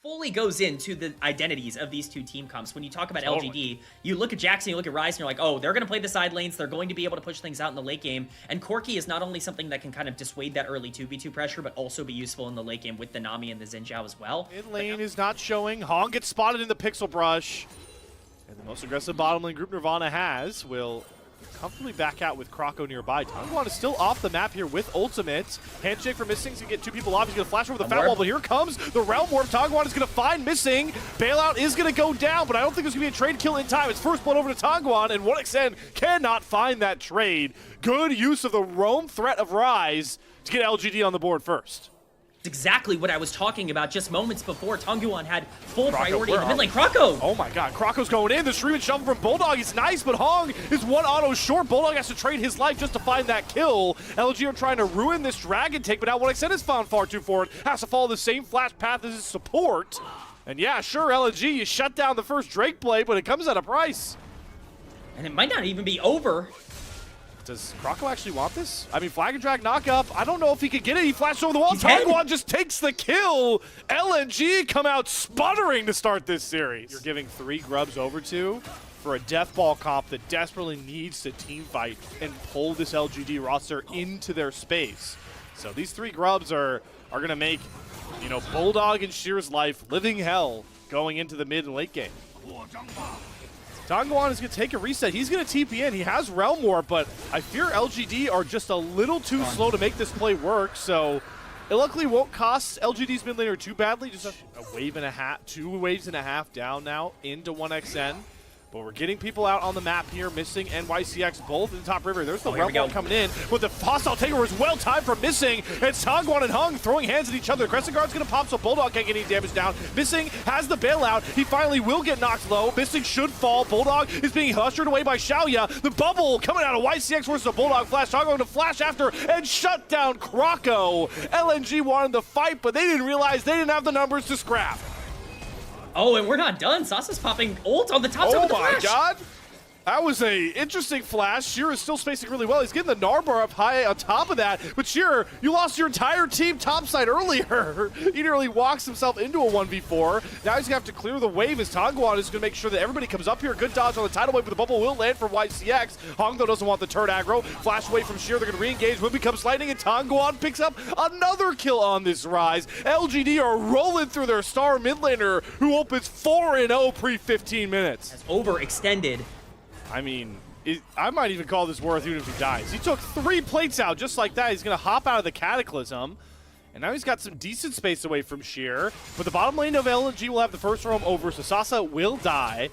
fully goes into the identities of these two team comps. When you talk about LGD, you look at Jackson, you look at Rise, and you're like, oh, they're going to play the side lanes. They're going to be able to push things out in the late game. And Corki is not only something that can kind of dissuade that early 2v2 pressure, but also be useful in the late game with the Nami and the Xin Zhao as well. Mid lane is not showing. Hong gets spotted in the pixel brush. And the most aggressive bottom lane group Nirvana will comfortably back out with Kroko nearby. Tongwan is still off the map here with ultimate. Handshake for Missing to get two people off. He's going to flash over the fat wall, but here comes the Realm Warp. Tongwan is going to find Missing. Bailout is going to go down, but I don't think there's going to be a trade kill in time. It's first blood over to Tongwan, and 1xN cannot find that trade. Good use of the roam threat of Rise to get LGD on the board first. Exactly what I was talking about just moments before. Tongwan had full Kroko, priority in the mid lane. Kroko! Oh my god, Kroko's going in. The stream and shovel from Bulldog is nice, but Hong is one auto short. Bulldog has to trade his life just to find that kill. LG are trying to ruin this dragon take, but now 1xN is found far too forward. Has to follow the same flash path as his support. And yeah, sure, LG, you shut down the first Drake play, but it comes at a price. And it might not even be over. Does Kroko actually want this? I mean, flag and drag knock up. I don't know if he could get it. He flashed over the wall. Tongwan just takes the kill. LNG come out sputtering to start this series. You're giving 3 grubs over to for a death ball comp that desperately needs to team fight and pull this LGD roster into their space. So these 3 grubs are going to make, you know, Bulldog and Sheer's life living hell going into the mid and late game. Tongwan is going to take a reset. He's going to TP in. He has Realm Warp, but I fear LGD are just a little too slow to make this play work, so it luckily won't cost LGD's mid laner too badly. Just a wave and a half, 2 waves and a half down now into 1xN. But we're getting people out on the map here, Missing and YCX both in the top river. There's the Realm Warp coming in, but the hostile takeover is well timed for Missing. It's Tongwan and Hung throwing hands at each other. Crescent Guard's going to pop, so Bulldog can't get any damage down. Missing has the bailout. He finally will get knocked low. Missing should fall. Bulldog is being ushered away by Xiaoya. The bubble coming out of YCX versus the Bulldog flash. Tongwan to flash after and shut down Kroko. LNG wanted to fight, but they didn't realize they didn't have the numbers to scrap. Oh, and we're not done. Sasa's popping ult on the top side with the flash. Oh my god. That was a interesting flash. Shearer is still spacing really well. He's getting the Narbar up high on top of that. But Shearer, you lost your entire team topside earlier. He nearly walks himself into a 1v4. Now he's going to have to clear the wave as Tongwan is going to make sure that everybody comes up here. Good dodge on the tidal wave, but the bubble will land for YCX. Hong, though, doesn't want the turret aggro. Flash away from Shearer. They're going to re-engage. Will becomes lightning, and Tongwan picks up another kill on this Rise. LGD are rolling through their star mid laner, who opens 4-0 pre-15 minutes. Has overextended. I mean, I might even call this worth even if he dies. He took 3 plates out just like that. He's going to hop out of the Cataclysm. And now he's got some decent space away from Sheer. But the bottom lane of LNG will have the first roam over, so Sasa will die.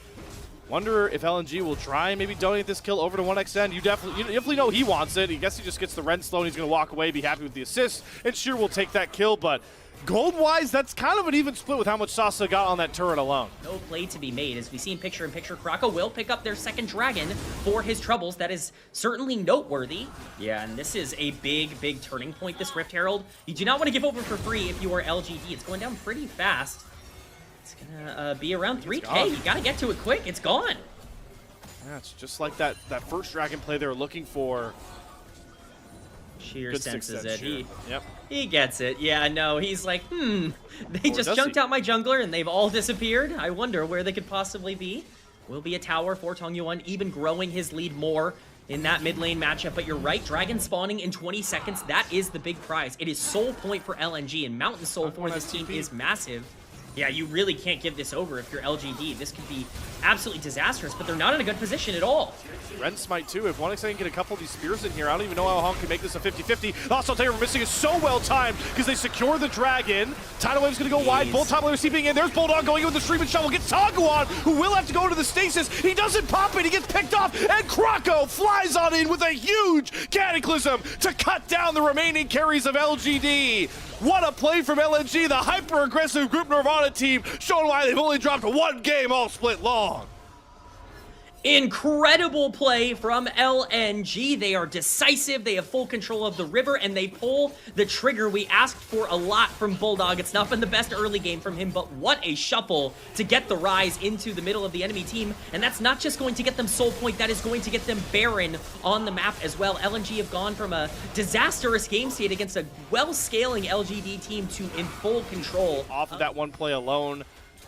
Wonder if LNG will try and maybe donate this kill over to 1xN. You definitely know he wants it. I guess he just gets the Ren slow and he's going to walk away, be happy with the assist. And Sheer will take that kill, but gold-wise, that's kind of an even split with how much Sasa got on that turret alone. No play to be made. As we see in picture-in-picture, Kroko will pick up their second dragon for his troubles. That is certainly noteworthy. Yeah, and this is a big, big turning point, this Rift Herald. You do not want to give over for free if you are LGD. It's going down pretty fast. It's going to be around 3K. You got to get to it quick. It's gone. Yeah, it's just like that first dragon play they were looking for. Sheer senses it. Yep. He gets it. Yeah, no, he's like, they just junked out my jungler and they've all disappeared. I wonder where they could possibly be. Will be a tower for Tongyuan, even growing his lead more in that mid lane matchup. But you're right, dragon spawning in 20 seconds, that is the big prize. It is soul point for LNG, and Mountain Soul for this team is massive. Yeah, you really can't give this over if you're LGD. This could be absolutely disastrous, but they're not in a good position at all. Ren Smite too. If 1xN can get a couple of these spears in here, I don't even know how Hong can make this a 50-50. Also, Taylor Missing is so well timed because they secure the dragon. Tidal Wave's going to go wide. Both top laners seeping in. There's Bulldog going in with the stream and shovel. Gets Tongwan, who will have to go into the stasis. He doesn't pop it. He gets picked off, and Kroko flies on in with a huge Cataclysm to cut down the remaining carries of LGD. What a play from LNG, the hyper-aggressive Group Nirvana team, showing why they've only dropped 1 game all split long. Incredible play from LNG. They are decisive, they have full control of the river, and they pull the trigger. We asked for a lot from Bulldog. It's not been the best early game from him, but what a shuffle to get the rise into the middle of the enemy team. And that's not just going to get them Soul Point, that is going to get them Baron on the map as well. LNG have gone from a disastrous game state against a well-scaling LGD team to in full control. Off of that one play alone.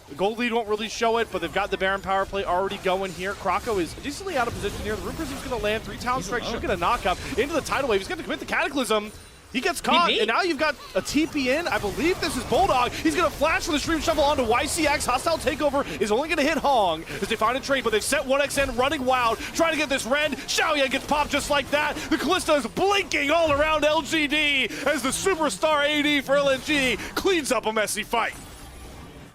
The gold lead won't really show it, but they've got the Baron power play already going here. Krako is decently out of position here. The Rune Prism's going to land. 3 Talon Strikes should get a knock-up into the Tidal Wave. He's going to commit the Cataclysm. He gets caught, and now you've got a TP in. I believe this is Bulldog. He's going to flash for the Stream Shuffle onto YCX. Hostile Takeover is only going to hit Hong as they find a trade, but they've set 1xN running wild, trying to get this red. Xiaoya gets popped just like that. The Callista is blinking all around LGD as the superstar AD for LNG cleans up a messy fight.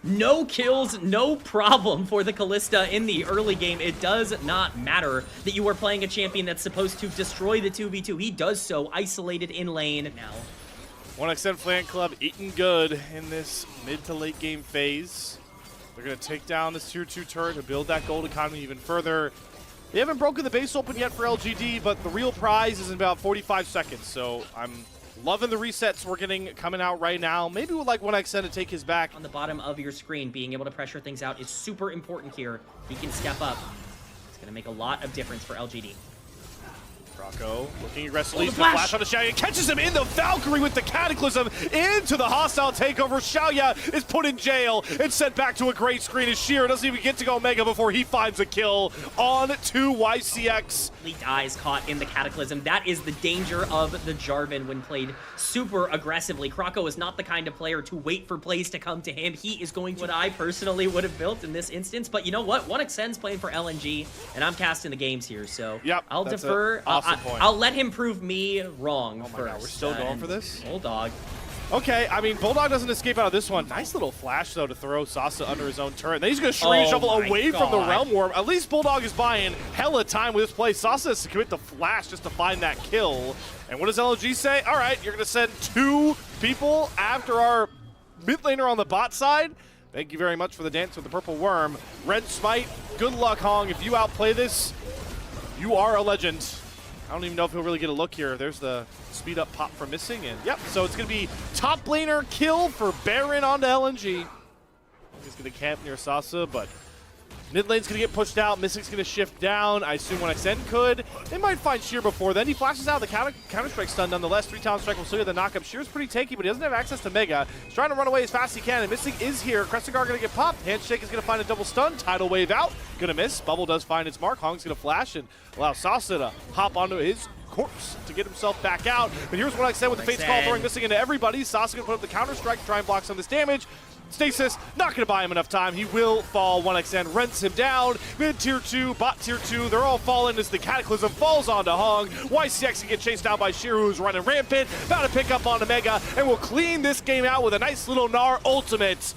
No kills, no problem for the Callista in the early game. It does not matter that you are playing a champion that's supposed to destroy the 2v2. He does so isolated in lane now. 1xN Flan Club eating good in this mid to late game phase. They're going to take down this tier 2 turret to build that gold economy even further. They haven't broken the base open yet for LGD, but the real prize is in about 45 seconds, so I'm loving the resets we're getting coming out right now. Maybe we'd like 1xN to take his back. On the bottom of your screen, being able to pressure things out is super important here. He can step up. It's going to make a lot of difference for LGD. Krako looking aggressively. He's going to flash on the Xiaoya. Catches him in the Valkyrie with the Cataclysm into the hostile takeover. Xiaoya is put in jail and sent back to a great screen as Sheer doesn't even get to go Mega before he finds a kill on to YCX. Leaked eyes caught in the Cataclysm. That is the danger of the Jarvan when played super aggressively. Krako is not the kind of player to wait for plays to come to him. He is going to what I personally would have built in this instance. But you know what? 1xN's playing for LNG, and I'm casting the games here. So yep, I'll defer. I'll let him prove me wrong first. God, we're still going for this? Bulldog. Okay, I mean, Bulldog doesn't escape out of this one. Nice little flash, though, to throw Sasa under his own turret. Then he's going to Shuri Shuffle away from the Realm Warp. At least Bulldog is buying hella time with this play. Sasa has to commit the flash just to find that kill. And what does LG say? All right, you're going to send 2 people after our mid laner on the bot side. Thank you very much for the dance with the purple worm. Red Smite, good luck, Hong. If you outplay this, you are a legend. I don't even know if he'll really get a look here. There's the speed up pop for missing, and yep, so it's going to be top laner kill for Baron onto LNG. He's going to camp near Sasa, but mid lane's going to get pushed out. Missing's going to shift down. I assume 1xN could. They might find Sheer before then. He flashes out the counter-strike stun nonetheless. 3 Talon Strike will still get the knockup. Sheer's pretty tanky, but he doesn't have access to Mega. He's trying to run away as fast as he can, and Missing is here. Krestigar going to get popped. Handshake is going to find a double stun. Tidal Wave out. Going to miss. Bubble does find its mark. Hong's going to flash and allow Sasa to hop onto his corpse to get himself back out. But here's what I said with the Fate's Call throwing Missing into everybody. Sasa going to put up the counter-strike to try and block some of this damage. Stasis, not going to buy him enough time. He will fall. 1xN rents him down. Mid tier 2, bot tier 2, they're all falling as the Cataclysm falls onto Hong. YCX can get chased down by Sheer, who's running rampant. About to pick up on Omega, and will clean this game out with a nice little Gnar ultimate.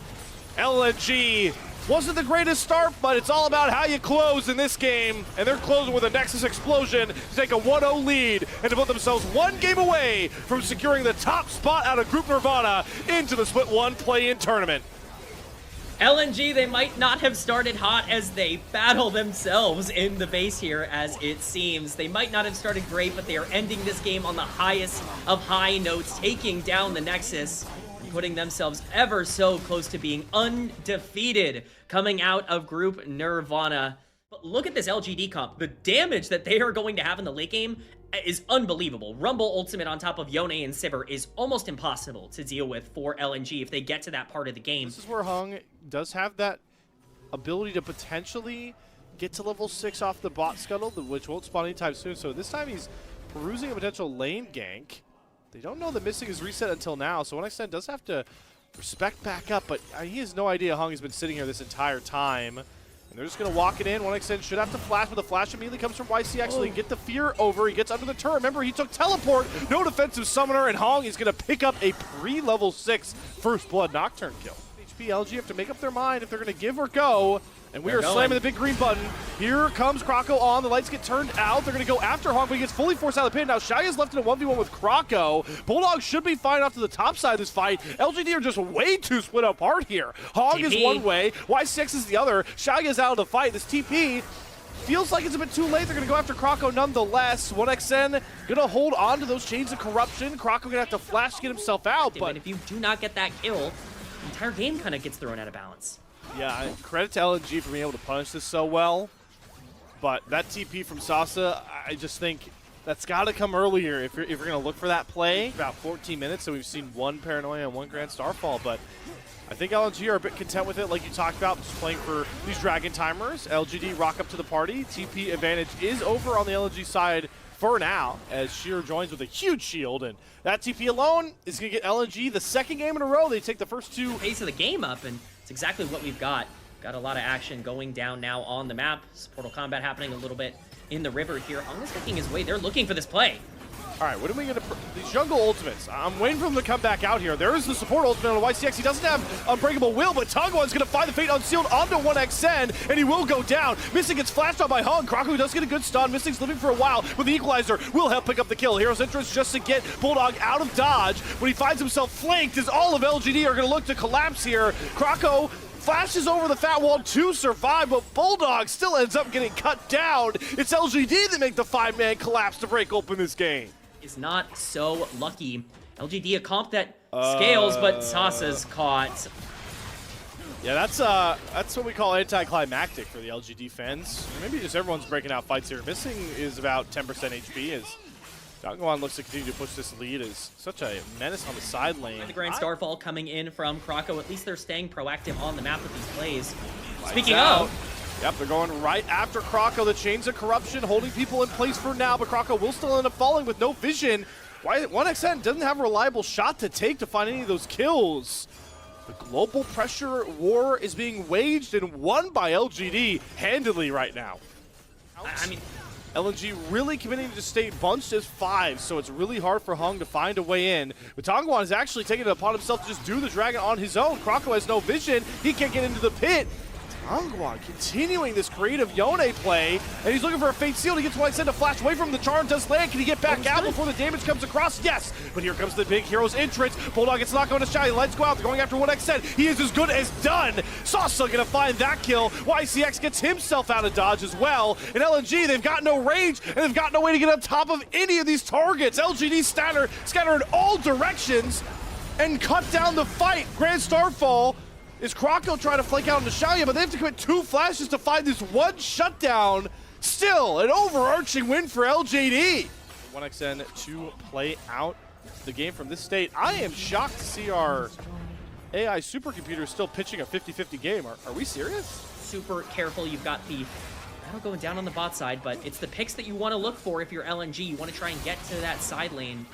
LNG wasn't the greatest start, but it's all about how you close in this game. And they're closing with a Nexus explosion to take a 1-0 lead and to put themselves 1 game away from securing the top spot out of Group Nirvana into the Split 1 play-in tournament. LNG, they might not have started hot as they battle themselves in the base here, as it seems. They might not have started great, but they are ending this game on the highest of high notes, taking down the Nexus, putting themselves ever so close to being undefeated coming out of Group Nirvana. But look at this LGD comp. The damage that they are going to have in the late game is unbelievable. Rumble ultimate on top of Yone and Sivir is almost impossible to deal with for LNG if they get to that part of the game. This is where Hong does have that ability to potentially get to level 6 off the bot scuttle, which won't spawn anytime soon. So this time he's perusing a potential lane gank. They don't know that Missing is reset until now, so 1xN does have to respect back up, but he has no idea Hong has been sitting here this entire time. And they're just going to walk it in. 1xN should have to flash, but the flash immediately comes from YCX, so they get the fear over. He gets under the turret. Remember, he took teleport, no defensive summoner, and Hong is going to pick up a pre-level 6 First Blood Nocturne kill. HP LG have to make up their mind if they're going to give or go. And we are slamming the big green button. Here comes Krako on. The lights get turned out. They're going to go after Hong, but he gets fully forced out of the pin. Now, Xiaoya's left in a 1v1 with Krako. Bulldog should be fine off to the top side of this fight. LGD are just way too split apart here. Hong is one way. YCX is the other. Xiaoya's out of the fight. This TP feels like it's a bit too late. They're going to go after Croco nonetheless. 1XN going to hold on to those chains of corruption. Croco going to have to flash to get himself out. But if you do not get that kill, the entire game kind of gets thrown out of balance. Yeah, credit to LNG for being able to punish this so well. But that TP from Sasa, I just think that's got to come earlier if you're going to look for that play. About 14 minutes, so we've seen one Paranoia and one Grand Starfall. But I think LNG are a bit content with it, like you talked about, just playing for these Dragon timers. LGD rock up to the party. TP advantage is over on the LNG side for now, as Sheer joins with a huge shield. And that TP alone is going to get LNG the second game in a row. They take the first two. Pace of the game up, and it's exactly what we've got. Got a lot of action going down now on the map. Portal combat happening a little bit in the river here. Ong's making his way. They're looking for this play. All right, what are we going to... These jungle ultimates. I'm waiting for them to come back out here. There is the support ultimate on YCX. He doesn't have Unbreakable Will, but Tongwan's going to find the Fate Unsealed onto 1XN, and he will go down. Mystic gets flashed on by Hung. Croco does get a good stun. Mystic's living for a while, but the Equalizer will help pick up the kill. Hero's Interest just to get Bulldog out of dodge. When he finds himself flanked, as all of LGD are going to look to collapse here. Croco flashes over the fat wall to survive, but Bulldog still ends up getting cut down. It's LGD that make the 5-man collapse to break open this game. Is not so lucky. LGD a comp that scales, but Sasa's caught. Yeah, that's what we call anticlimactic for the LGD fans. Or maybe just everyone's breaking out fights here. Missing is about 10% HP as Dongwan looks to continue to push this lead as such a menace on the side lane. The Grand Starfall coming in from Croco. At least they're staying proactive on the map with these plays. Speaking of... Yep, they're going right after Croco. The chains of corruption holding people in place for now, but Croco will still end up falling with no vision. 1XN doesn't have a reliable shot to take to find any of those kills. The global pressure war is being waged and won by LGD handily right now. I mean, LNG really committing to stay bunched as 5, so it's really hard for Hung to find a way in. But Tongwan is actually taking it upon himself to just do the Dragon on his own. Croco has no vision. He can't get into the pit. Tongwan continuing this creative Yone play, and he's looking for a Fate Seal. He gets 1XN to flash away from the charm, does land. Can he get back out before the damage comes across? Yes, but here comes the big hero's entrance. Bulldog gets knocked on a shot. Lights go out. They're going after 1XN. He is as good as done. Sasa gonna find that kill. YCX gets himself out of dodge as well. And LNG, they've got no range, and they've got no way to get on top of any of these targets. LGD scatter in all directions and cut down the fight. Grand Starfall is Croco trying to flank out into Xiaoya, but they have to commit 2 flashes to find this one shutdown. Still, an overarching win for LGD. 1XN to play out the game from this state. I am shocked to see our AI supercomputer still pitching a 50-50 game. Are we serious? Super careful. You've got the battle going down on the bot side, but it's the picks that you want to look for if you're LNG. You want to try and get to that side lane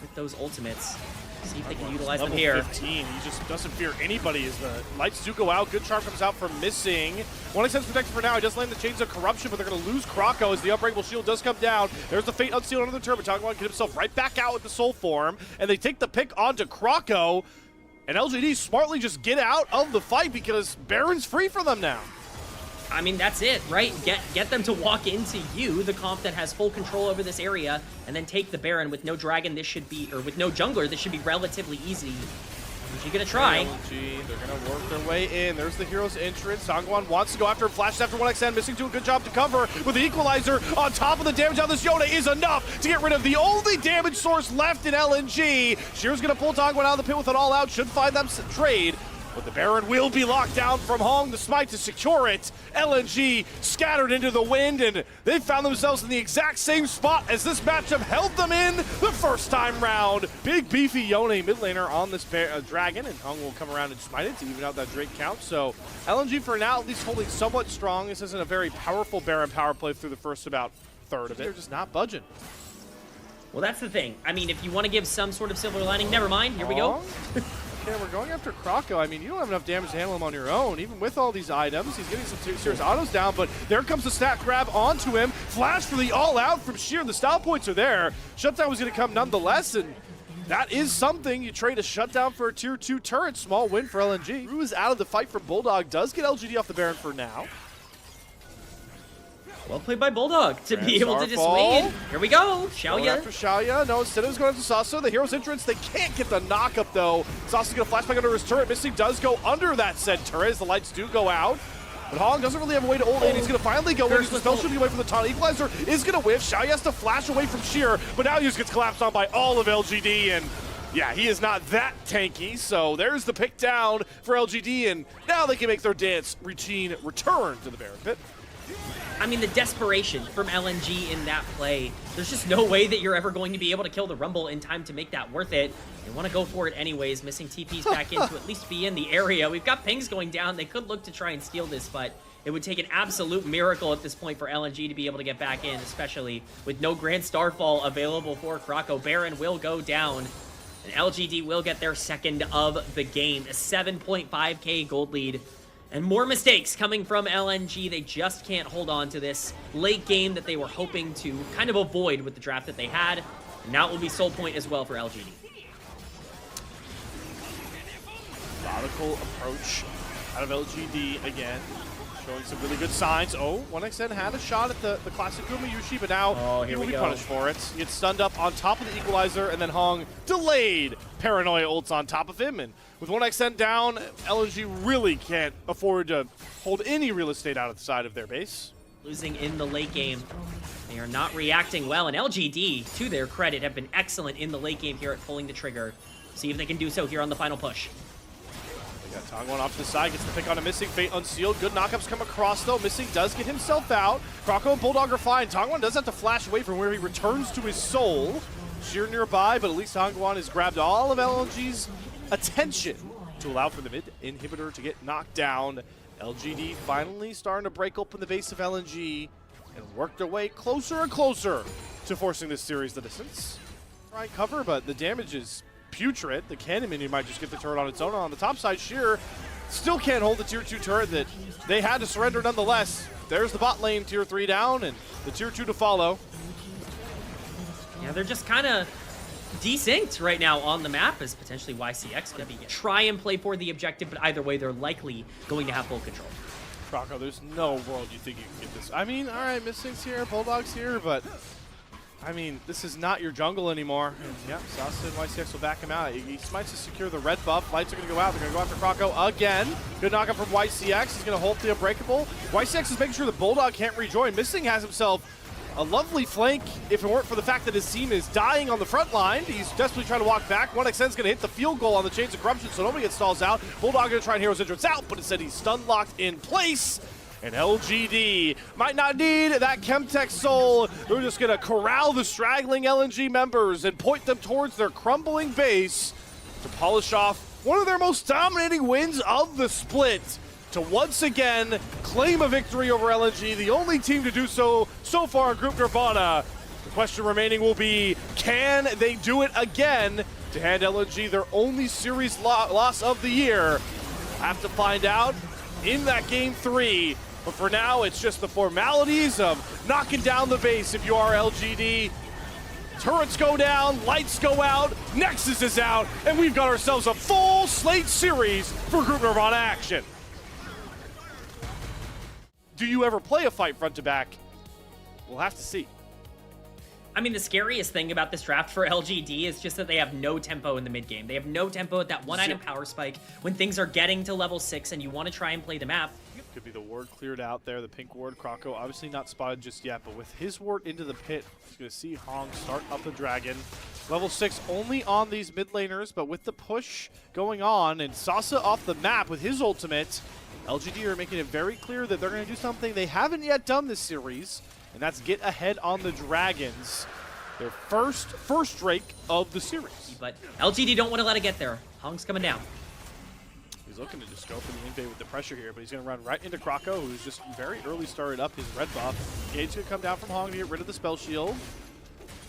with those ultimates. See if they can utilize them here. Level 15, he just doesn't fear anybody as the lights do go out. Good charm comes out from Missing. 1XN's protected for now. He does land the Chains of Corruption, but they're going to lose Croco as the Unbreakable Shield does come down. There's the Fate Unsealed under the turret. Tongwan get himself right back out with the Soul Form, and they take the pick onto Croco. And LGD smartly just get out of the fight because Baron's free for them now. I mean, that's it, right? Get them to walk into you, the comp that has full control over this area, and then take the Baron. With no Dragon, this should be, or with no jungler, this should be relatively easy. You're gonna try. LNG, they're gonna work their way in. There's the hero's entrance. Tongwan wants to go after him. Flashes after 1XN. Missing do a good job to cover with the Equalizer on top of the damage on this Yone is enough to get rid of the only damage source left in LNG. Sheer's gonna pull Tongwan out of the pit with an all-out. Should find them trade. But the Baron will be locked down from Hong. The smite to secure it. LNG scattered into the wind, and they found themselves in the exact same spot as this matchup held them in the first time round. Big beefy Yone mid laner on this Dragon, and Hong will come around and smite it to even out that Drake count. So LNG for now at least holding somewhat strong. This isn't a very powerful Baron power play through the first about third of it. They're just not budging. Well, that's the thing. I mean, if you want to give some sort of silver lining, never mind. Here we go. Okay, we're going after Croco. I mean, you don't have enough damage to handle him on your own. Even with all these items, he's getting some serious autos down, but there comes the stat grab onto him. Flash for the all-out from Sheer. The style points are there. Shutdown was going to come nonetheless, and that is something. You trade a shutdown for a tier 2 turret. Small win for LNG. Rue is out of the fight for Bulldog. Does get LGD off the Baron for now. Well played by Bulldog to be able to dissuade. Here we go. Xiaoya. After Xiaoya. No, instead it was going after Sasa. The hero's entrance. They can't get the knock-up, though. Sasa's going to flash back under his turret. Missing does go under that said turret as the lights do go out. But Hong doesn't really have a way to ult in. He's going to finally go in. He's spell shooting away from the tunnel. Equalizer is going to whiff. Xiao has to flash away from Sheer, but now he just gets collapsed on by all of LGD, and yeah, he is not that tanky, so there's the pick down for LGD, and now they can make their dance routine return to the Baron Pit. I mean, the desperation from LNG in that play, there's just no way that you're ever going to be able to kill the Rumble in time to make that worth it. They want to go for it anyways, missing TPs back in to at least be in the area. We've got pings going down. They could look to try and steal this, but it would take an absolute miracle at this point for LNG to be able to get back in, especially with no Grand Starfall available for Krako. Baron will go down, and LGD will get their second of the game. A 7.5k gold lead. And more mistakes coming from LNG. They just can't hold on to this late game that they were hoping to kind of avoid with the draft that they had. And now it will be soul point as well for LGD. Methodical approach out of LGD again. Showing some really good signs. Oh, 1xN had a shot at the classic Gumayushi, but now he will be punished for it. He gets stunned up on top of the equalizer, and then Hong delayed Paranoia ults on top of him. And with 1xN down, LNG really can't afford to hold any real estate out of the side of their base. Losing in the late game. They are not reacting well, and LGD, to their credit, have been excellent in the late game here at pulling the trigger. See if they can do so here on the final push. Got Tongwon off to the side, gets the pick on a Missing, Fate unsealed. Good knockups come across though. Missing does get himself out. Krako and Bulldog are fine. Tongwon does have to flash away from where he returns to his soul. Sheer nearby, but at least Tongwon has grabbed all of LG's attention to allow for the mid inhibitor to get knocked down. LGD finally starting to break open the base of LNG and work their way closer and closer to forcing this series the distance. Try and cover, but the damage is putrid. The cannon minion might just get the turret on its own. On the top side, Sheer still can't hold the tier 2 turret that they had to surrender nonetheless. There's the bot lane tier 3 down and the tier 2 to follow. Yeah, they're just kind of desynced right now on the map, as potentially YCX could be try and play for the objective, but either way, they're likely going to have full control. Krako, there's no world you think you can get this. I mean, all right, Missing's here, Bulldog's here, but I mean, this is not your jungle anymore. And yeah, Sasa and YCX will back him out. He smites to secure the red buff. Lights are going to go out. They're going to go after Krako again. Good knockup from YCX. He's going to hold the Unbreakable. YCX is making sure the Bulldog can't rejoin. Missing has himself a lovely flank if it weren't for the fact that his team is dying on the front line. He's desperately trying to walk back. 1xN's going to hit the field goal on the Chains of Corruption, so nobody gets stalls out. Bulldog going to try and Hero's Entrance out, but instead he's stun locked in place. And LGD might not need that Chemtech soul. They're just going to corral the straggling LNG members and point them towards their crumbling base to polish off one of their most dominating wins of the split, to once again claim a victory over LNG, the only team to do so far in Group Nirvana. The question remaining will be, can they do it again to hand LNG their only series loss of the year? Have to find out in that Game 3. But for now, it's just the formalities of knocking down the base if you are LGD. Turrets go down, lights go out, Nexus is out, and we've got ourselves a full slate series for Group Nirvana action. Do you ever play a fight front to back? We'll have to see. I mean, the scariest thing about this draft for LGD is just that they have no tempo in the mid game. They have no tempo at that one-item power spike when things are getting to level 6 and you want to try and play the map. Could be the ward cleared out there, the pink ward. Krako obviously not spotted just yet, but with his ward into the pit, he's going to see Hong start up the dragon. Level 6 only on these mid laners, but with the push going on and Sasa off the map with his ultimate, LGD are making it very clear that they're going to do something they haven't yet done this series, and that's get ahead on the dragons. Their first Drake of the series. But LGD don't want to let it get there. Hong's coming down. He's looking to just go for the invade with the pressure here, but he's going to run right into Krako, who's just very early started up his red buff. Gage's going to come down from Hong to get rid of the spell shield.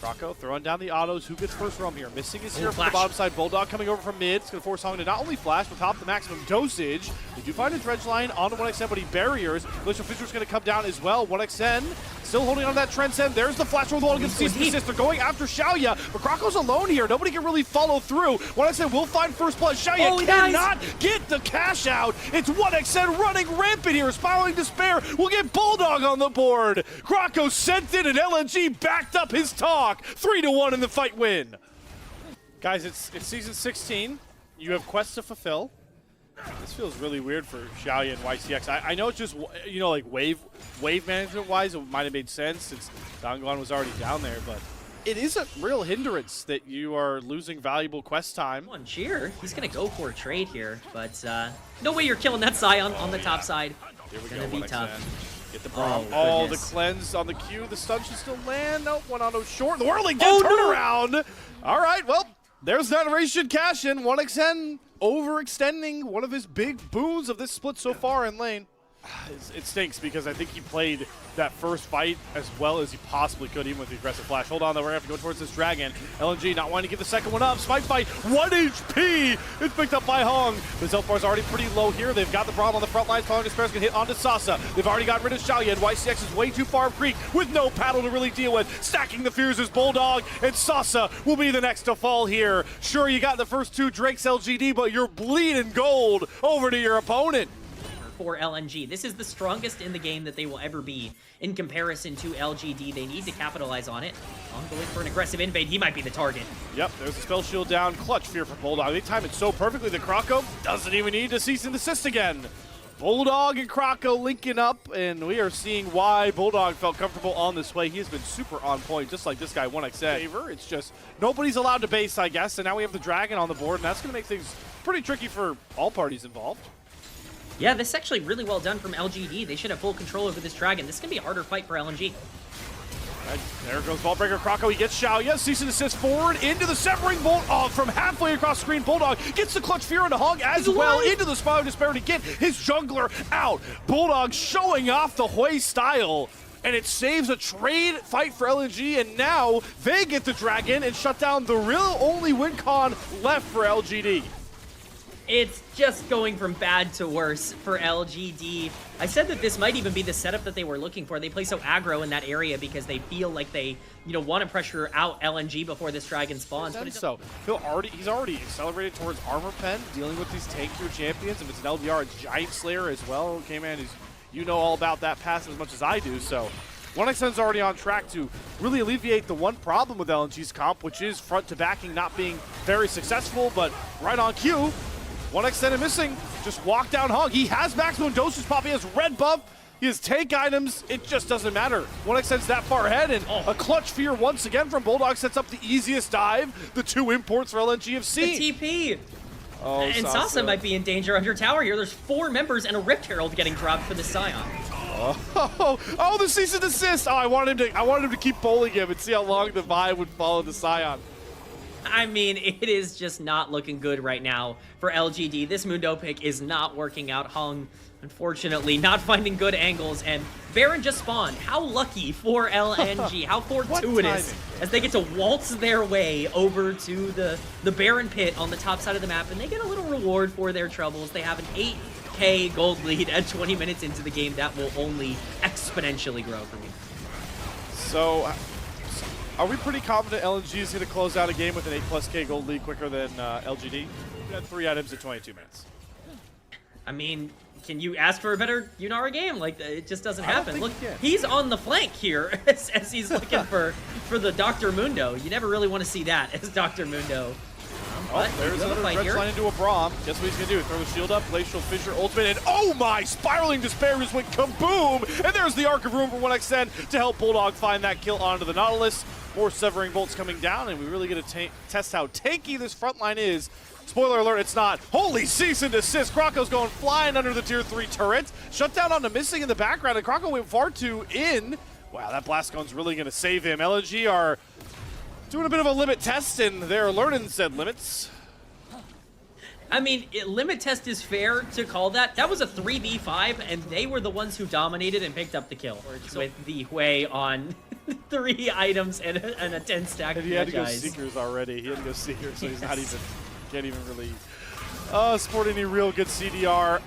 Krako throwing down the autos. Who gets first roam here? Missing is here from the bottom side. Bulldog coming over from mid. It's going to force Hong to not only flash, but top the maximum dosage. They do find a dredge line onto 1xN, but he barriers. Glacial Fissure is going to come down as well. 1xN still holding on to that transcend. There's the flash from the wall against CC Assist. They're going after Xiaoya, but Krako's alone here. Nobody can really follow through. 1xN will find first blood. Xiaoya cannot get the cash out. It's 1xN running rampant here. Spiraling Despair will get Bulldog on the board. Krako sent it, and LNG backed up his talk. 3-1 in the fight win. Guys, it's season 16. You have quests to fulfill. This feels really weird for Xiaoya and YCX. I know it's just, you know, like wave management-wise, it might have made sense since Dongguan was already down there, but it is a real hindrance that you are losing valuable quest time. Come on, Cheer. He's going to go for a trade here, but no way you're killing that Scion on the top side. Here we It's going to be tough. Get the bomb. Oh, the cleanse on the Q. The stun should still land. Nope, one auto short. The whirling dead turnaround. All right, well, there's that Ratian cash in. 1xN overextending one of his big boons of this split so far in lane. It stinks because I think he played that first fight as well as he possibly could, even with the aggressive flash. Hold on, though. We're going to have to go towards this dragon. LNG not wanting to give the second one up. Spike fight, 1 HP. It's picked up by Hong. The health bar is already pretty low here. They've got the Braum on the front lines. Following Despair's going to hit onto Sasa. They've already got rid of Xiaoya, and YCX is way too far up creek with no paddle to really deal with. Stacking the fears is Bulldog, and Sasa will be the next to fall here. Sure, you got the first 2 Drakes LGD, but you're bleeding gold over to your opponent. For LNG. This is the strongest in the game that they will ever be in comparison to LGD. They need to capitalize on it. I'm going for an aggressive invade. He might be the target. Yep, there's a spell shield down. Clutch Fear for Bulldog. They time it so perfectly that Krako doesn't even need to cease and desist again. Bulldog and Krako linking up, and we are seeing why Bulldog felt comfortable on this play. He has been super on point, just like this guy, 1xN. It's just nobody's allowed to base, I guess, and now we have the Dragon on the board, and that's going to make things pretty tricky for all parties involved. Yeah, this is actually really well done from LGD. They should have full control over this dragon. This is going to be a harder fight for LNG. Right, there goes Ballbreaker. Krako, he gets Xiaoya. Cease and desist forward into the severing bolt from halfway across the screen. Bulldog gets the clutch fear into Hog as well into the Spiral Despair to get his jungler out. Bulldog showing off the Hui style. And it saves a trade fight for LNG, and now they get the dragon and shut down the real only win con left for LGD. It's just going from bad to worse for LGD. I said that this might even be the setup that they were looking for. They play so aggro in that area because they feel like they, want to pressure out LNG before this dragon spawns. But so he's already accelerated towards Armor Pen, dealing with these tankier champions. If it's an LDR, it's Giant Slayer as well. Okay, man, you know all about that passive as much as I do. So 1xN's already on track to really alleviate the one problem with LNG's comp, which is front to backing not being very successful, but right on cue. 1xN and missing, just walk down Hog. He has maximum dosage pop, he has red buff, he has tank items, it just doesn't matter. 1xN's that far ahead, and a clutch fear once again from Bulldog sets up the easiest dive the 2 imports for LNG have seen. The TP! Oh, and Sasa might be in danger under tower here. There's 4 members and a Rift Herald getting dropped for the Scion. Oh, the cease and desist! Oh, I wanted him to keep bowling him and see how long the vibe would follow the Scion. I mean, it is just not looking good right now for LGD. This Mundo pick is not working out. Hung, unfortunately, not finding good angles, and Baron just spawned. How lucky for LNG. How fortuitous as they get to waltz their way over to the Baron pit on the top side of the map, and they get a little reward for their troubles. They have an 8K gold lead at 20 minutes into the game. That will only exponentially grow for me. So, are we pretty confident LNG is going to close out a game with an 8+ gold lead quicker than LGD? We had 3 items at 22 minutes. I mean, can you ask for a better Yunara game? Like, it just doesn't happen. Look, he's on the flank here as he's looking for the Dr. Mundo. You never really want to see that as Dr. Mundo. There's another dredge line into a Braum. Guess what he's going to do? Throw the shield up, Glacial Fissure, ultimate, and oh my! Spiraling Despair just went kaboom! And there's the Arc of Ruin for 1xN to help Bulldog find that kill onto the Nautilus. More Severing Bolts coming down, and we really get to test how tanky this front line is. Spoiler alert, it's not. Holy cease and desist! Krako's going flying under the tier 3 turret. Shut down onto missing in the background, and Krako went far too in. Wow, that blast gun's really going to save him. LNG are doing a bit of a limit test, and they're learning said limits. I mean, limit test is fair to call that. That was a 3v5, and they were the ones who dominated and picked up the kill. With the Hui on 3 items and a 10 stack. And he had to go Seekers already. He had to go Seekers, so he's not even, can't even really sport any real good CDR.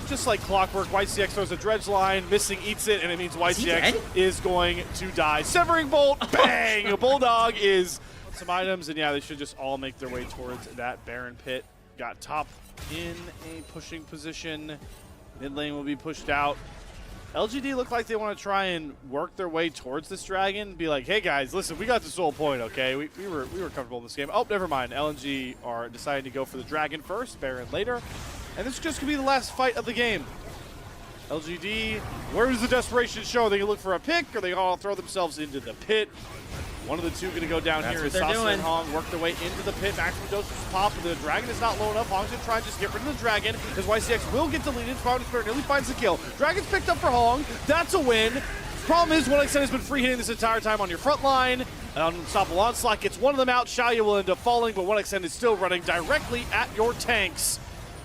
Just like clockwork, YCX throws a dredge line, missing eats it, and it means YCX is going to die. Severing Bolt, bang! Bulldog is some items, and yeah, they should just all make their way towards that Baron pit. Got top in a pushing position. Mid lane will be pushed out. LGD look like they want to try and work their way towards this dragon. Be like, hey guys, listen, we got this whole point, okay? We were comfortable in this game. Oh, never mind. LNG are deciding to go for the dragon first, Baron later. and this is just going to be the last fight of the game. LGD, where does the desperation show? They can look for a pick, or they all throw themselves into the pit. One of the two going to go down here as Sasa and Hong work their way into the pit. Maximum doses pop, but the dragon is not low enough. Hong's going to try and just get rid of the dragon, as YCX will get deleted. Spiral Spirit nearly finds the kill. Dragon's picked up for Hong. That's a win. Problem is, 1xN has been free hitting this entire time on your front line. Unstoppable Onslaught gets one of them out. Xiaoya will end up falling, but 1xN is still running directly at your tanks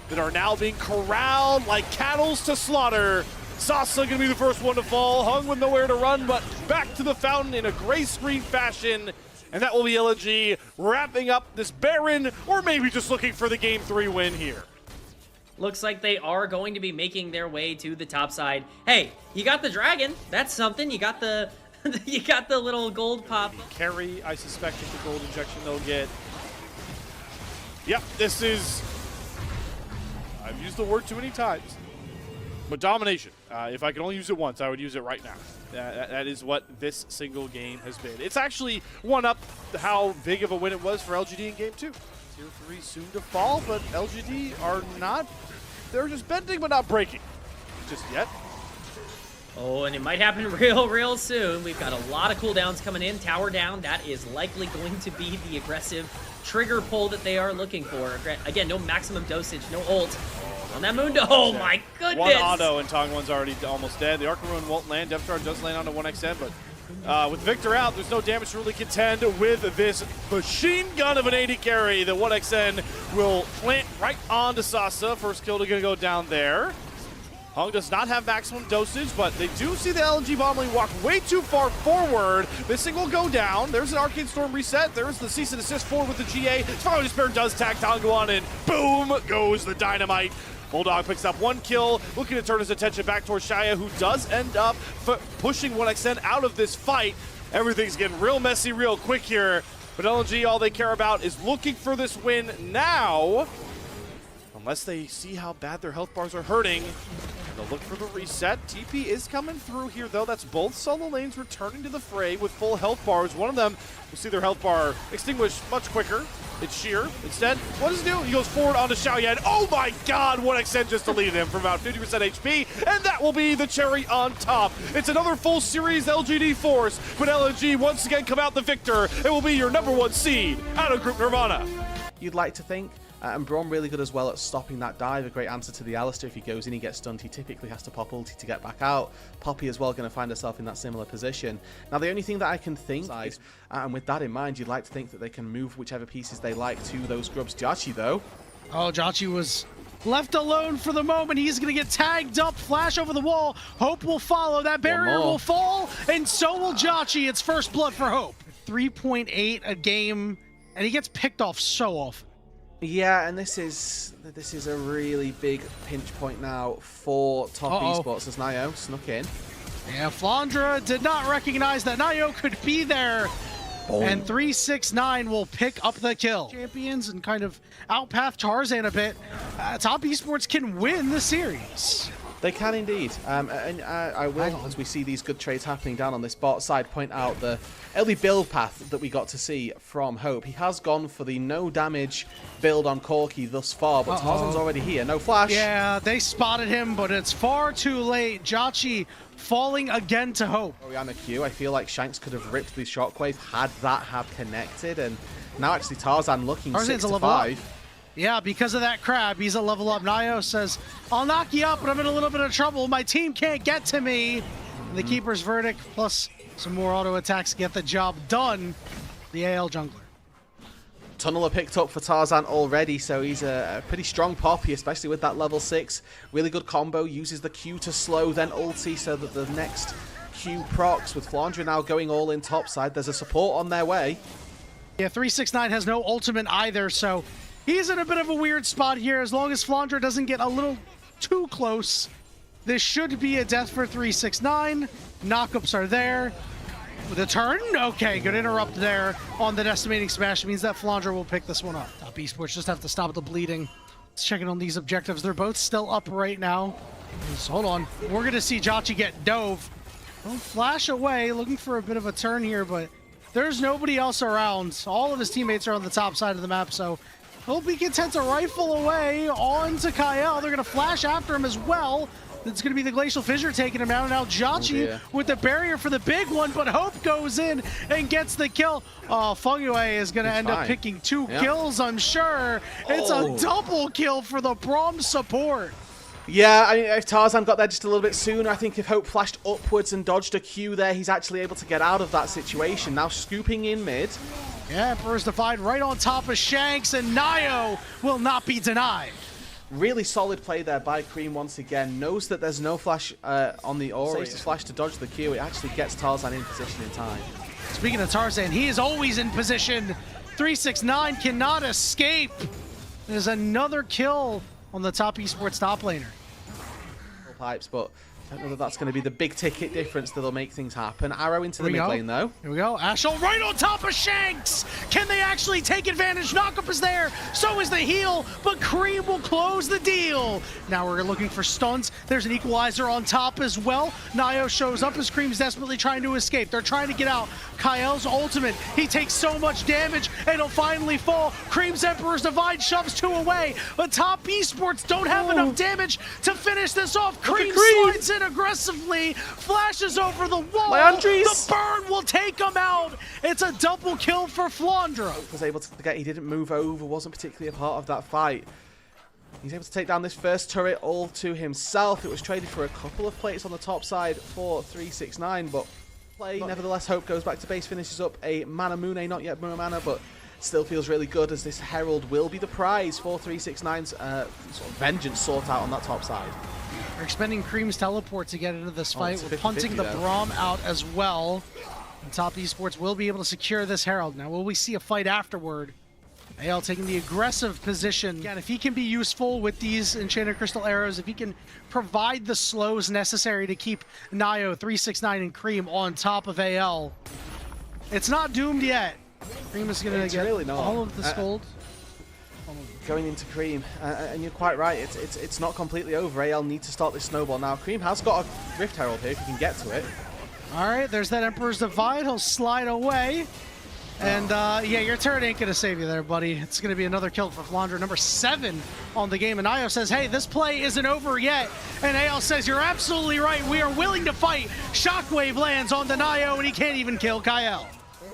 that are now being corralled like cattle to slaughter. Sasa gonna be the first one to fall. Hung with nowhere to run, but back to the fountain in a gray screen fashion. And that will be LNG wrapping up this Baron, or maybe just looking for the Game 3 win here. Looks like they are going to be making their way to the top side. Hey, you got the dragon. That's something. You got the you got the little gold pop. Carry, I suspect, is the gold injection they'll get. Yep, this is... I've used the word too many times. But domination. If I could only use it once, I would use it right now. That is what this single game has been. It's actually one up how big of a win it was for LGD in Game 2. Tier 3 soon to fall, but LGD are not... They're just bending but not breaking. Just yet. Oh, and it might happen real soon. We've got a lot of cooldowns coming in. Tower down. That is likely going to be the aggressive trigger pull that they are looking for. Again, no maximum dosage, no ult. On that Mundo, oh my goodness! One auto and Tong1's already almost dead. The Arc Ruin won't land. Depth Charge does land onto 1xN, but with Victor out, there's no damage to really contend with this machine gun of an 80 carry that 1xN will plant right onto Sasa. First kill to gonna go down there. Hong does not have maximum dosage, but they do see the LNG bomb lane walk way too far forward. This thing will go down. There's an Arcane Storm reset. There's the cease and desist forward with the GA. Spiral Despair does tag Tong1, and boom goes the dynamite. Bulldog picks up one kill, looking to turn his attention back towards Xiaoya, who does end up pushing 1xN out of this fight. Everything's getting real messy real quick here, but LNG, all they care about is looking for this win now. Unless they see how bad their health bars are hurting, they'll look for the reset. TP is coming through here, though. That's both solo lanes returning to the fray with full health bars. One of them will see their health bar extinguished much quicker. It's Sheer. Instead, what does he do? He goes forward onto Xiaoya, and oh my god, 1xN just deleted him for about 50% HP, and that will be the cherry on top. It's another full series LGD force, but LNG once again come out the victor. It will be your #1 seed out of Group Nirvana. You'd like to think. And Braum really good as well at stopping that dive. A great answer to the Alistair. If he goes in, he gets stunned. He typically has to pop ulti to get back out. Poppy as well going to find herself in that similar position. Now, the only thing that I can think is, and with that in mind, you'd like to think that they can move whichever pieces they like to those grubs. Jachi, though. Oh, Jachi was left alone for the moment. He's going to get tagged up. Flash over the wall. Hope will follow. That barrier will fall, and so will Jachi. It's first blood for Hope. 3.8 a game, and he gets picked off so often. Yeah, and this is a really big pinch point now for Top Esports as Nio snuck in. Yeah, Flandra did not recognize that Nio could be there. Boom. And 369 will pick up the kill. Champions and kind of outpath Tarzan a bit. Top Esports can win the series. They can indeed, and I will, as we see these good trades happening down on this bot side, point out the early build path that we got to see from Hope. He has gone for the no damage build on Corki thus far, but Tarzan's already here. No flash. Yeah, they spotted him, but it's far too late. Jachi falling again to Hope. Oriana Q, I feel like Shanks could have ripped the shockwave had that have connected, and now actually Tarzan looking 6-5. Yeah, because of that crab, he's a level up. Nio says, I'll knock you up, but I'm in a little bit of trouble. My team can't get to me. And the Keeper's verdict, plus some more auto attacks get the job done. The AL jungler. Tunneler picked up for Tarzan already, so he's a pretty strong Poppy, especially with that level 6. Really good combo, uses the Q to slow, then ulti so that the next Q procs. With Flandra now going all in topside, there's a support on their way. Yeah, 369 has no ultimate either, so he's in a bit of a weird spot here. As long as Flandra doesn't get a little too close, this should be a death for 369. Knockups are there. With a turn? Okay, good interrupt there on the decimating smash. It means that Flandra will pick this one up. Top Esports just have to stop the bleeding. Let's check in on these objectives. They're both still up right now. Hold on. We're going to see Jachi get dove. Well, flash away, looking for a bit of a turn here, but there's nobody else around. All of his teammates are on the top side of the map, so Hope he gets a rifle away onto Kyle. They're going to flash after him as well. It's going to be the Glacial Fissure taking him out. And now Jachi with the barrier for the big one, but Hope goes in and gets the kill. Oh, Fengyue is going to end up picking 2 kills, I'm sure. It's a double kill for the Braum support. Yeah, I mean, if Tarzan got there just a little bit sooner, I think if Hope flashed upwards and dodged a Q there, he's actually able to get out of that situation. Now scooping in mid. Yeah, Emperor's Divide right on top of Shanks, and Nio will not be denied. Really solid play there by Cream once again. Knows that there's no flash on the Ori. Saves the flash to dodge the Q. It actually gets Tarzan in position in time. Speaking of Tarzan, he is always in position. 369 cannot escape. There's another kill on the top esports top laner. Pipes, but I don't know that that's going to be the big ticket difference that'll make things happen. Arrow into the mid lane though. Here we go. Ashel right on top of Shanks. Can they actually take advantage? Knockup is there. So is the heal, but Cream will close the deal. Now we're looking for stuns. There's an equalizer on top as well. Nio shows up as Cream's desperately trying to escape. They're trying to get out. Kyle's ultimate. He takes so much damage and he'll finally fall. Cream's Emperor's Divide shoves 2 away. But top esports don't have enough damage to finish this off. Cream slides in aggressively, flashes over the wall. The burn will take him out. It's a double kill for Flandra. Was able to get, he didn't move over, wasn't particularly a part of that fight. He's able to take down this first turret all to himself. It was traded for a couple of plates on the top side for 369, but play. Nevertheless, Hope goes back to base, finishes up a Mana Mune, not yet mana, but still feels really good as this Herald will be the prize for 369's sort of vengeance sought out on that top side. We're expending Cream's teleport to get into this fight. We're punting the Braum out as well. And top esports will be able to secure this Herald. Now, will we see a fight afterward? AL taking the aggressive position. Again, if he can be useful with these Enchanted Crystal Arrows, if he can provide the slows necessary to keep Nio, 369, and Cream on top of AL, it's not doomed yet. Cream is going to get really all of the gold. Going into Cream, and you're quite right, it's not completely over. AL need to start this snowball now. Cream has got a Rift Herald here if he can get to it. Alright, there's that Emperor's Divide. He'll slide away. And yeah, your turret ain't gonna save you there, buddy. It's gonna be another kill for Flandra, number 7 on the game. And Io says, hey, this play isn't over yet. And AL says, you're absolutely right. We are willing to fight. Shockwave lands on the Nio, and he can't even kill Kyle.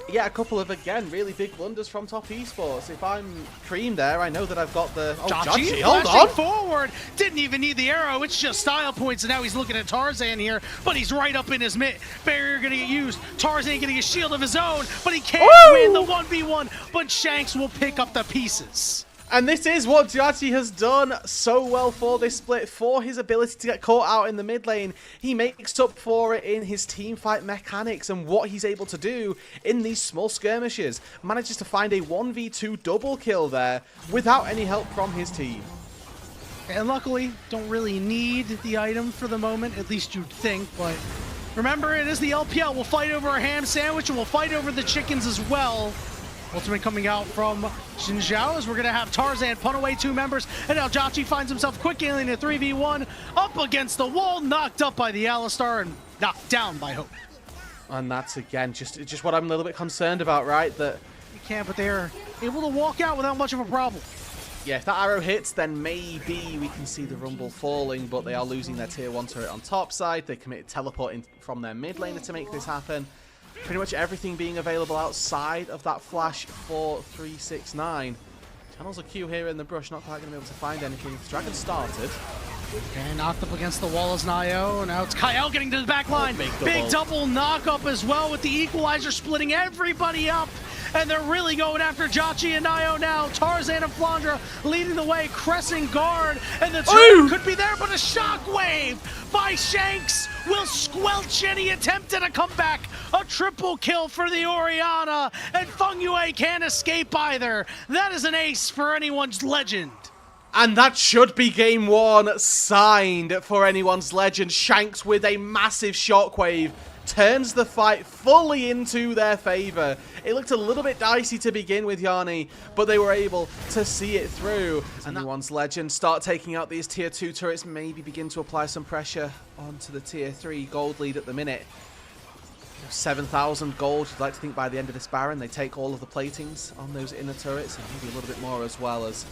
Yeah, a couple of, again, really big blunders from top esports. If I'm Cream there, I know that I've got the... Oh, Jachi, hold on! Forward, didn't even need the arrow, it's just style points, and now he's looking at Tarzan here, but he's right up in his mid. Barrier gonna get used. Tarzan getting a shield of his own, but he can't win the 1v1, but Shanks will pick up the pieces. And this is what Jachi has done so well for this split, for his ability to get caught out in the mid lane. He makes up for it in his team fight mechanics and what he's able to do in these small skirmishes. Manages to find a 1v2 double kill there without any help from his team. And luckily, don't really need the item for the moment, at least you'd think, but remember, it is the LPL. We'll fight over a ham sandwich and we'll fight over the chickens as well. Ultimate coming out from Xinjiao as we're going to have Tarzan punt away 2 members, and now Jachi finds himself quick alien in a 3v1, up against the wall, knocked up by the Alistar and knocked down by Hope. And that's, again, just what I'm a little bit concerned about, right? That you can't, but they're able to walk out without much of a problem. Yeah, if that arrow hits, then maybe we can see the Rumble falling, but they are losing their tier 1 turret on top side. They committed teleporting from their mid laner to make this happen. Pretty much everything being available outside of that flash for 369. Channels a Q here in the brush, not quite going to be able to find anything. The Dragon started. Okay, knocked up against the wall as Nio. Now it's Kyle getting to the back line. Big double knock up as well with the equalizer splitting everybody up. And they're really going after Jachi and Nio now. Tarzan and Flandra leading the way, Crescent guard, and the turret could be there, but a shockwave by Shanks will squelch any attempt at a comeback. A triple kill for the Orianna, and Fengyue can't escape either. That is an ace for anyone's legend. And that should be game 1 signed for anyone's legend. Shanks with a massive shockwave turns the fight fully into their favor. It looked a little bit dicey to begin with, Yanni, but they were able to see it through. And anyone's legend start taking out these tier 2 turrets, maybe begin to apply some pressure onto the tier 3 gold lead at the minute. 7,000 gold. You'd like to think by the end of this Baron, they take all of the platings on those inner turrets, and maybe a little bit more as well, as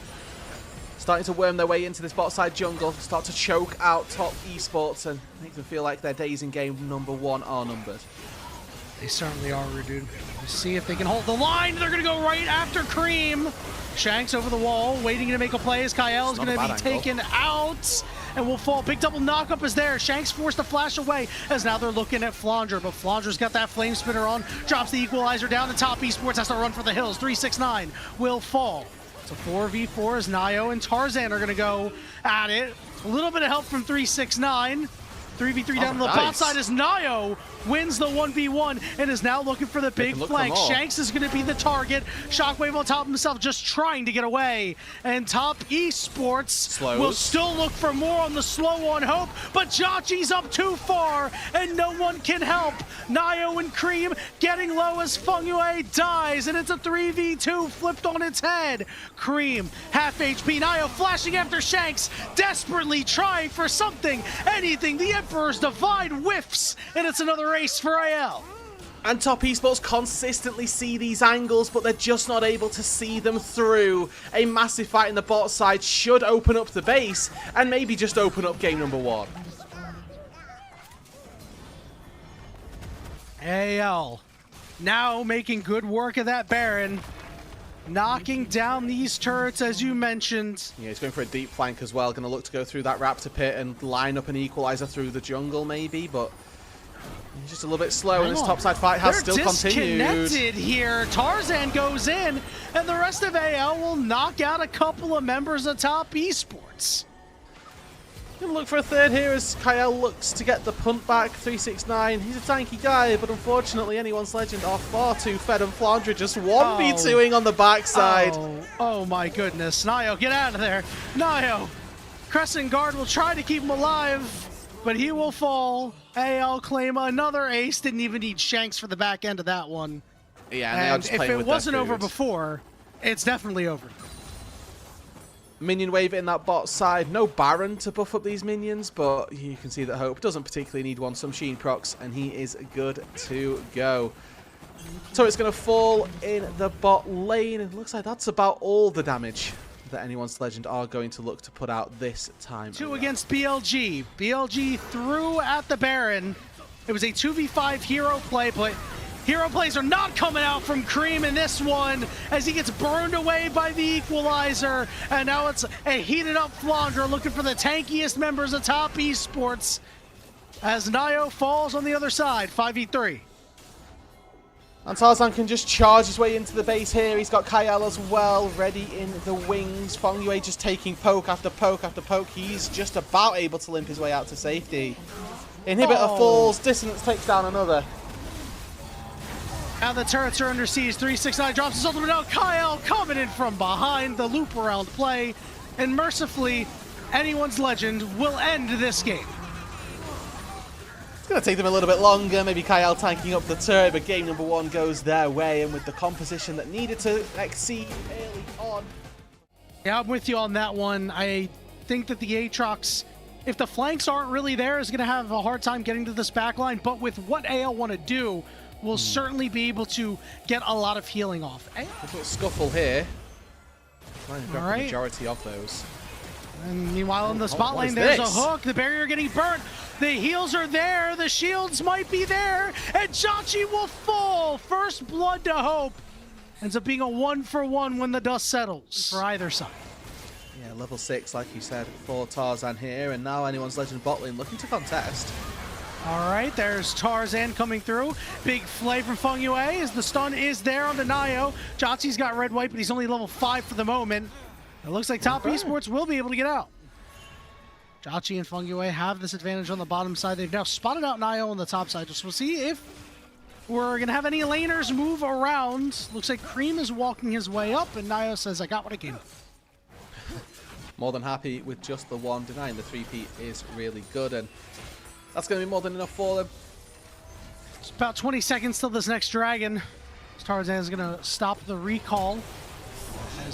starting to worm their way into this bot side jungle, start to choke out top esports and make them feel like their days in game number 1 are numbered. They certainly are, dude. Let's see if they can hold the line. They're going to go right after Cream. Shanks over the wall, waiting to make a play as Kyle is going to be taken out and will fall. Big double knockup is there. Shanks forced to flash away as now they're looking at Flandre, but Flandre's got that flame spinner on, drops the equalizer down to top esports, has to run for the hills. 369 will fall. It's a 4v4 as Nio and Tarzan are going to go at it. A little bit of help from 369. 3v3 down to the bot side as Nio wins the 1v1 and is now looking for the big flank. Shanks is going to be the target. Shockwave on top of himself, just trying to get away. And top esports will still look for more on the slow on Hope, but Jachi's up too far and no one can help. Nio and Cream getting low as Fengyue dies, and it's a 3v2 flipped on its head. Cream, half HP. Nio flashing after Shanks, desperately trying for something, anything. The Emperor's Divide whiffs, and it's another ace for AL. And top esports consistently see these angles, but they're just not able to see them through. A massive fight in the bot side should open up the base, and maybe just open up game number 1. AL now making good work of that Baron, knocking down these turrets as you mentioned. Yeah, he's going for a deep flank as well. Going to look to go through that Raptor pit and line up an equalizer through the jungle maybe, but he's just a little bit slow, and this topside fight has still continued. They're disconnected here. Tarzan goes in, and the rest of AL will knock out a couple of members of top esports. Gonna look for a third here as Kyle looks to get the punt back. 369, he's a tanky guy, but unfortunately anyone's legend are far too fed, and Flandre just 1v2ing on the backside. Oh my goodness. Nio, get out of there. Nio, Crescent Guard will try to keep him alive, but he will fall. AL claim another ace. Didn't even need Shanks for the back end of that one. Yeah, and if it wasn't over before, it's definitely over. Minion wave in that bot side. No Baron to buff up these minions, but you can see that Hope doesn't particularly need one. Some Sheen procs, and he is good to go. So it's going to fall in the bot lane. It looks like that's about all the damage that anyone's legend are going to look to put out this time. 2 against BLG. BLG threw at the Baron. It was a 2v5 hero play, but hero plays are not coming out from Cream in this one as he gets burned away by the equalizer. And now it's a heated up Flandre looking for the tankiest members of top esports as Nio falls on the other side, 5v3. And Tarzan can just charge his way into the base here. He's got Kyle as well, ready in the wings. Fengyue just taking poke after poke after poke. He's just about able to limp his way out to safety. Inhibitor falls, Dissonance takes down another. Now the turrets are under siege. 369 drops his ultimate out. Kyle coming in from behind, the loop around play. And mercifully, anyone's legend will end this game. It's going to take them a little bit longer. Maybe Kyle tanking up the turret, but game number 1 goes their way. And with the composition that needed to exceed early on. Yeah, I'm with you on that one. I think that the Aatrox, if the flanks aren't really there, is going to have a hard time getting to this backline. But with what AL want to do, will certainly be able to get a lot of healing off. A little scuffle here. Trying to grab the majority of those. And meanwhile, in the spot lane, there's a hook. The barrier getting burnt. The heals are there. The shields might be there. And Jachi will fall. First blood to Hope. Ends up being a 1-for-1 when the dust settles for either side. Yeah, level 6, like you said, for Tarzan here. And now anyone's legend bot lane looking to contest. All right, there's Tarzan coming through. Big flay from Fengyue as the stun is there on the Nio. Jachi's got red white, but he's only level 5 for the moment. It looks like top esports will be able to get out. Jachi and Fengyue have this advantage on the bottom side. They've now spotted out Nio on the top side. Just we'll see if we're going to have any laners move around. Looks like Cream is walking his way up, and Nio says, I got what I came for. More than happy with just the one. Denying the 3P is really good, and that's going to be more than enough for them. It's about 20 seconds till this next dragon. Tarzan is going to stop the recall.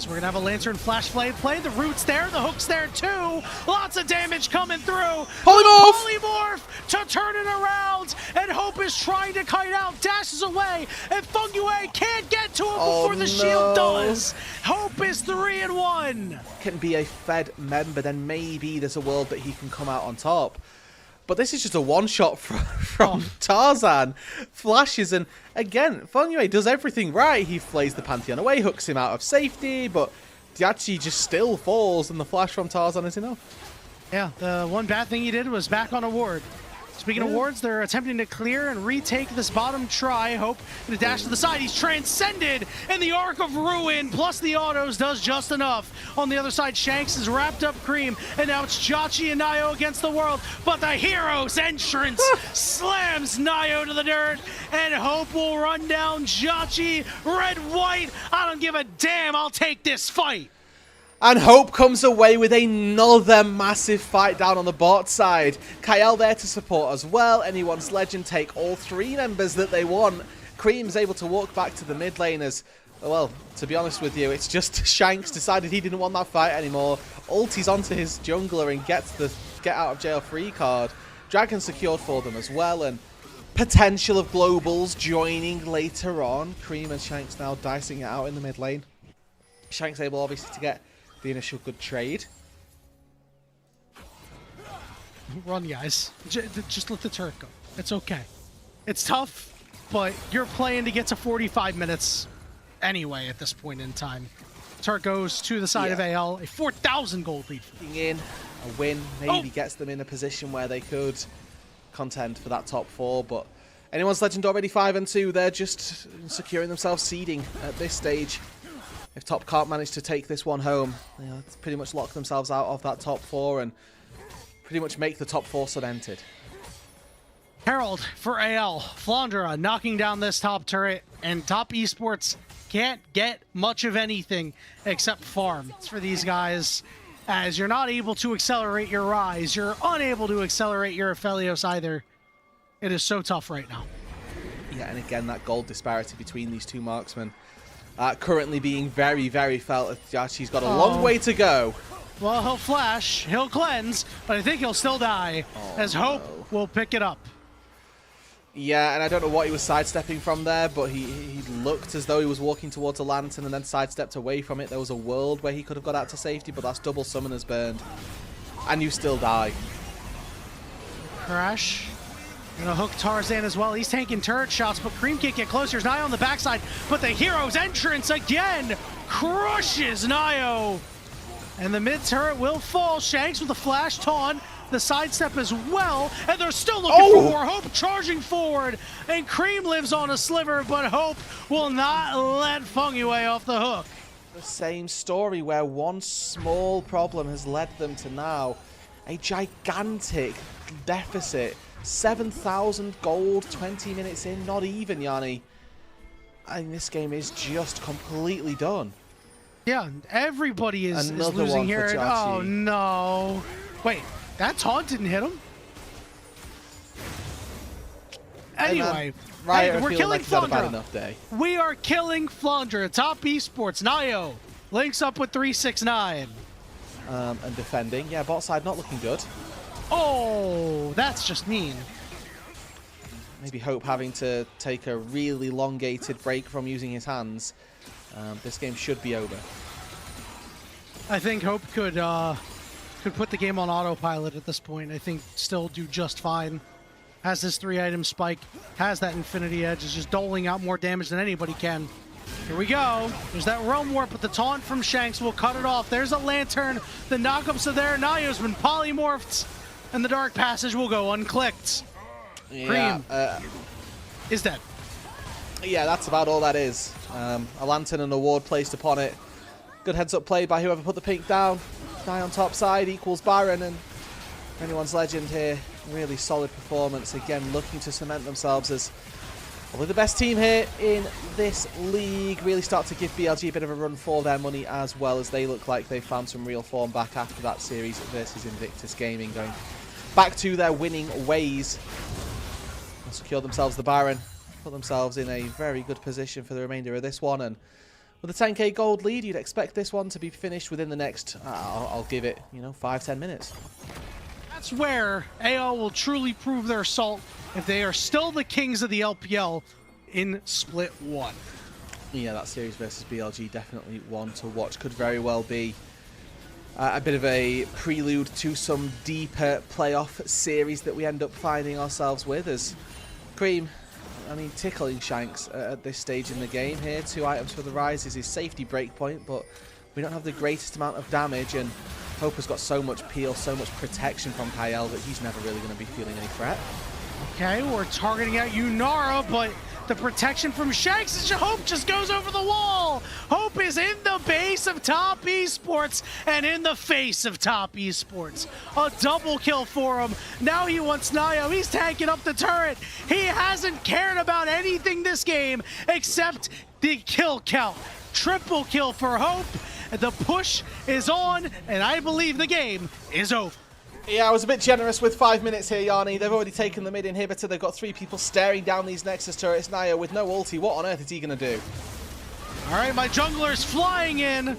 as we're going to have a Lantern Flash Blade play. The root's there, the hook's there too. Lots of damage coming through. Polymorph to turn it around, and Hope is trying to kite out, dashes away, and Fungyue can't get to it before the shield does. Hope is 3-1. Can be a Fed member, then maybe there's a world that he can come out on top. But this is just a one-shot from Tarzan. Flashes, and again, Fungyue does everything right. He flays the Pantheon away, hooks him out of safety, but Diachi just still falls, and the flash from Tarzan is enough. Yeah, the one bad thing he did was back on a ward. Speaking of wards, they're attempting to clear and retake this bottom try. Hope in a dash to the side. He's transcended, and the Arc of Ruin plus the autos does just enough. On the other side, Shanks has wrapped up Cream, and now it's Jhachi and Nio against the world. But the hero's entrance slams Nio to the dirt, and Hope will run down Jhachi. Red-white, I don't give a damn, I'll take this fight. And Hope comes away with another massive fight down on the bot side. Kael there to support as well. Anyone's Legend take all 3 members that they want. Cream's able to walk back to the mid lane as, well, to be honest with you, it's just Shanks decided he didn't want that fight anymore. Ulties onto his jungler and gets the get out of jail free card. Dragon secured for them as well, and potential of globals joining later on. Cream and Shanks now dicing it out in the mid lane. Shanks able obviously to get the initial good trade. Run, guys. Just let the turret go. It's okay. It's tough, but you're playing to get to 45 minutes anyway at this point in time. Turret goes to the side of AL, a 4,000 gold lead. In a win maybe gets them in a position where they could contend for that top 4, but Anyone's Legend already 5-2. They're just securing themselves seeding at this stage. If top can't manage to take this one home, it's pretty much lock themselves out of that top 4 and pretty much make the top 4 cemented. Herald for AL. Flandra knocking down this top turret, and top esports can't get much of anything except farm. It's for these guys, as you're not able to accelerate your Rise. You're unable to accelerate your Aphelios either. It is so tough right now. Yeah, and again, that gold disparity between these two marksmen currently being very, very felt. He's got a long way to go. Well, he'll flash, he'll cleanse, but I think he'll still die, as Hope will pick it up. Yeah, and I don't know what he was sidestepping from there, but he looked as though he was walking towards a lantern and then sidestepped away from it. There was a world where he could have got out to safety, but that's double summoners burned. And you still die. Crash. Gonna hook Tarzan as well. He's tanking turret shots, but Cream can't get closer. He's Nio on the backside, but the hero's entrance again crushes Nio. And the mid turret will fall. Shanks with a flash taunt, the sidestep as well, and they're still looking for more. Hope charging forward, and Cream lives on a sliver, but Hope will not let Fungyue off the hook. The same story where one small problem has led them to now a gigantic deficit. 7,000 gold, 20 minutes in, not even, Yanni. And this game is just completely done. Yeah, everybody is losing here. Oh no. Wait, that taunt didn't hit him? Anyway, Riot we're killing Flandra. We are killing Flandra. Top esports, Nio links up with 369. And defending. Yeah, bot side not looking good. Oh, that's just mean. Maybe Hope having to take a really elongated break from using his hands. This game should be over. I think Hope could put the game on autopilot at this point. I think still do just fine. Has this 3-item spike, has that Infinity Edge, is just doling out more damage than anybody can. Here we go. There's that Realm Warp, but the taunt from Shanks will cut it off. There's a Lantern. The knockups are there. Nio's been polymorphed, and the Dark Passage will go unclicked. Yeah, Cream is dead. Yeah, that's about all that is. A Lantern and a ward placed upon it. Good heads-up play by whoever put the pink down. Die on top side equals Baron, and Anyone's Legend here. Really solid performance. Again, looking to cement themselves as probably the best team here in this league. Really start to give BLG a bit of a run for their money, as well as they look like they've found some real form back after that series versus Invictus Gaming, going back to their winning ways. They'll secure themselves the Baron, put themselves in a very good position for the remainder of this one, and With a 10k gold lead, you'd expect this one to be finished within the next, I'll give it, 5-10 minutes. That's where AO will truly prove their salt if they are still the kings of the LPL in Split 1. Yeah, that series versus BLG definitely one to watch. Could very well be a bit of a prelude to some deeper playoff series that we end up finding ourselves with, as Cream, tickling Shanks at this stage in the game here. 2 items for the Rise is his safety breakpoint, but we don't have the greatest amount of damage, and Hope has got so much peel, so much protection from Kyle that he's never really going to be feeling any threat. Okay, we're targeting out Yunara, but the protection from Shanks and Hope just goes over the wall. Hope is in the base of Top Esports and in the face of Top Esports. A double kill for him. Now he wants Nayo. He's tanking up the turret. He hasn't cared about anything this game except the kill count. Triple kill for Hope. The push is on, and I believe the game is over. Yeah, I was a bit generous with 5 minutes here, Yanni. They've already taken the mid inhibitor. They've got 3 people staring down these Nexus turrets. Nayo with no ulti. What on earth is he going to do? All right, my jungler's flying in,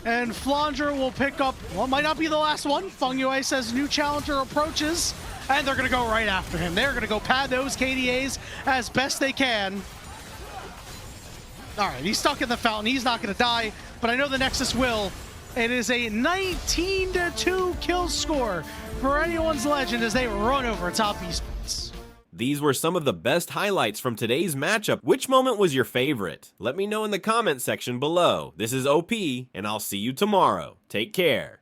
and Flandre will pick up, well, might not be the last one. Feng Yue says new challenger approaches, and they're going to go right after him. They're going to go pad those KDAs as best they can. All right, he's stuck in the fountain. He's not going to die, but I know the Nexus will. It is a 19-2 kill score for anyone's legend as they run over Top Esports. These were some of the best highlights from today's matchup. Which moment was your favorite? Let me know in the comment section below. This is OP, and I'll see you tomorrow. Take care.